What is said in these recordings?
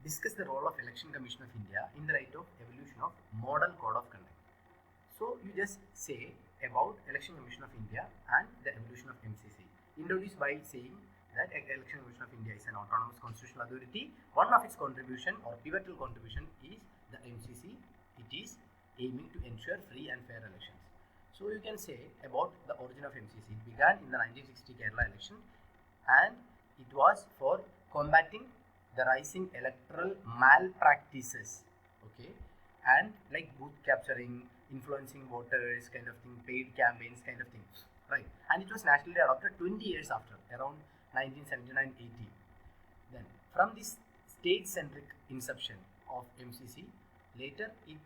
discuss the role of Election Commission of India in the light of evolution of Model Code of Conduct. So you just say about Election Commission of India and the evolution of MCC. Introduce by saying that Election Commission of India is an autonomous constitutional authority. One of its contribution or pivotal contribution is the MCC. It is aiming to ensure free and fair elections. So you can say about the origin of MCC. It began in the 1960 Kerala election and it was for combating the rising electoral malpractices, okay, and like booth capturing, influencing voters kind of thing, paid campaigns kind of things, right? And it was nationally adopted 20 years after, around 1979-80. Then from this state-centric inception of MCC, later it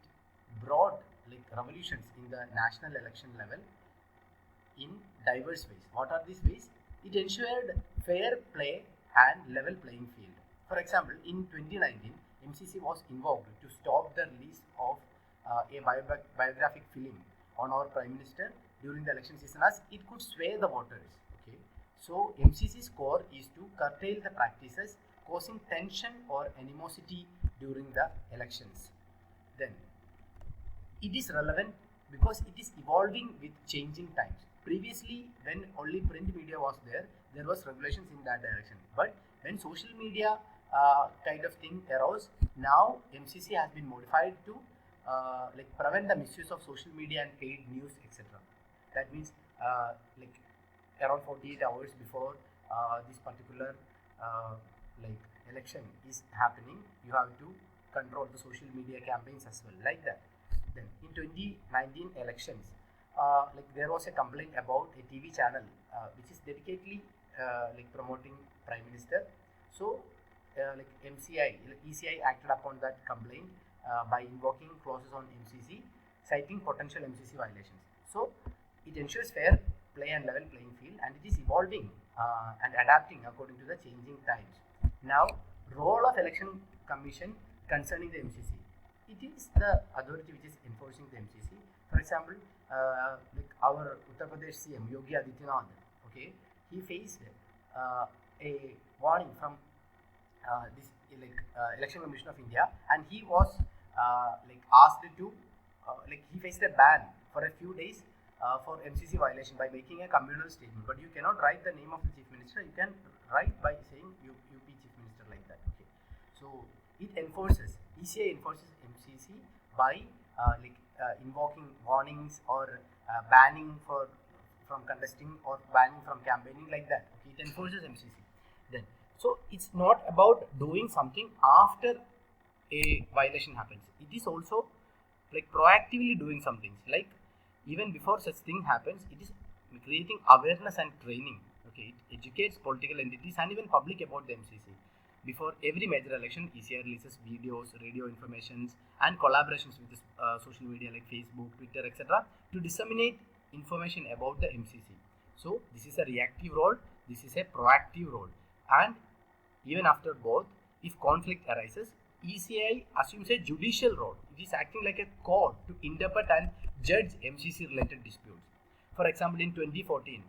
brought like revolutions in the national election level in diverse ways. What are these ways? It ensured fair play and level playing field. For example, in 2019, MCC was invoked to stop the release of a biographic film on our Prime Minister during the election season as it could sway the voters. Okay, so MCC's core is to curtail the practices causing tension or animosity during the elections. Then it is relevant because it is evolving with changing times. Previously, when only print media was there was regulations in that direction. But when social media kind of thing arose, now MCC has been modified to like prevent the misuse of social media and paid news, etc. That means like around 48 hours before this particular like election is happening, you have to control the social media campaigns as well, like that. Then in 2019 elections, like there was a complaint about a TV channel which is dedicatedly like promoting Prime Minister. So like ECI acted upon that complaint by invoking clauses on MCC, citing potential MCC violations. So it ensures fair play and level playing field, and it is evolving and adapting according to the changing times. Now, role of Election Commission concerning the MCC. It is the authority which is enforcing the MCC. For example, like our Uttar Pradesh CM Yogi Adityanath, okay, he faced a warning from this Election Commission of India, and he was like asked to like he faced a ban for a few days for MCC violation by making a communal statement. But you cannot write the name of the Chief Minister. You can write by saying UP Chief Minister, like that. Okay, so it enforces, ECI enforces MCC by invoking warnings or banning from contesting or banning from campaigning, like that. Okay, it enforces MCC. Then, so it's not about doing something after a violation happens. It is also like proactively doing some things. Like even before such thing happens, it is creating awareness and training. Okay, it educates political entities and even public about the MCC. Before every major election, ECI releases videos, radio informations, and collaborations with social media like Facebook, Twitter, etc. to disseminate information about the MCC. So this is a reactive role, this is a proactive role, and even after both, if conflict arises, ECI assumes a judicial role. It is acting like a court to interpret and judge MCC related disputes. For example, in 2014,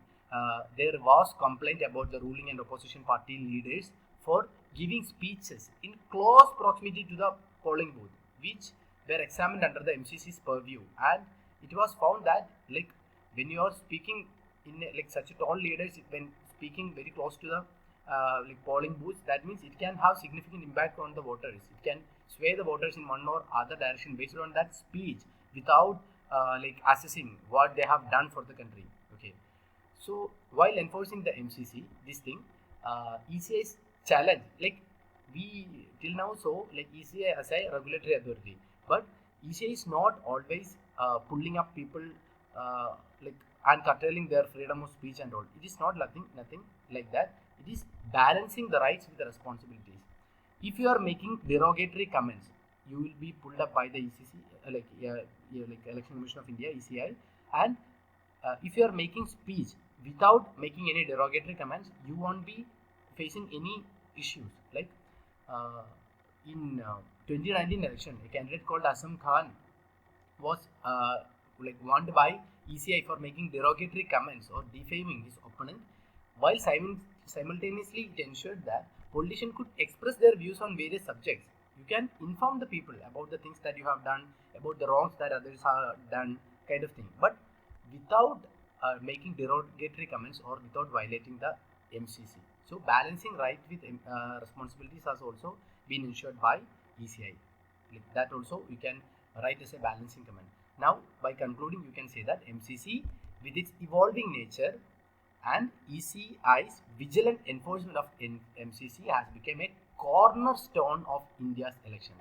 there was complaint about the ruling and opposition party leaders for giving speeches in close proximity to the polling booth, which were examined under the MCC's purview, and it was found that like when you are speaking in like such a tall leaders, when speaking very close to the like polling booths, that means it can have significant impact on the voters. It can sway the voters in one or other direction based on that speech without like assessing what they have done for the country. Okay, so while enforcing the MCC, this thing ECI's challenge, like we till now so like ECI as a regulatory authority, but ECI is not always pulling up people like and curtailing their freedom of speech and all. It is not nothing like that. It is balancing the rights with the responsibilities. If you are making derogatory comments, you will be pulled up by the ECC, like Election Commission of India, ECI, and if you are making speech without making any derogatory comments, you won't be facing any issues. Like in 2019 election, a candidate called Asam Khan was like warned by ECI for making derogatory comments or defaming his opponent, while simultaneously it ensured that politicians could express their views on various subjects You can inform the people about the things that you have done, about the wrongs that others have done, kind of thing, but without making derogatory comments or without violating the MCC. So balancing right with responsibilities has also been ensured by ECI. Like that also you can write as a balancing comment. Now by concluding, you can say that MCC, with its evolving nature and ECI's vigilant enforcement of MCC, has become a cornerstone of India's elections.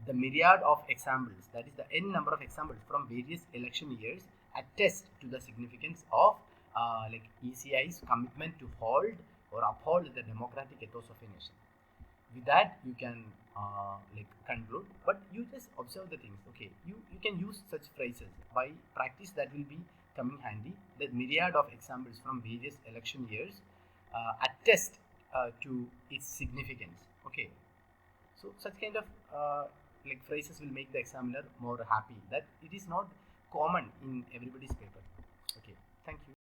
The myriad of examples, that is the n number of examples from various election years, attest to the significance of ECI's commitment to hold or uphold the democratic ethos of a nation. With that, you can conclude, but you just observe the things. Okay, you can use such phrases by practice, that will be coming handy. The myriad of examples from various election years attest to its significance. Okay, so such kind of phrases will make the examiner more happy that it is not common in everybody's paper.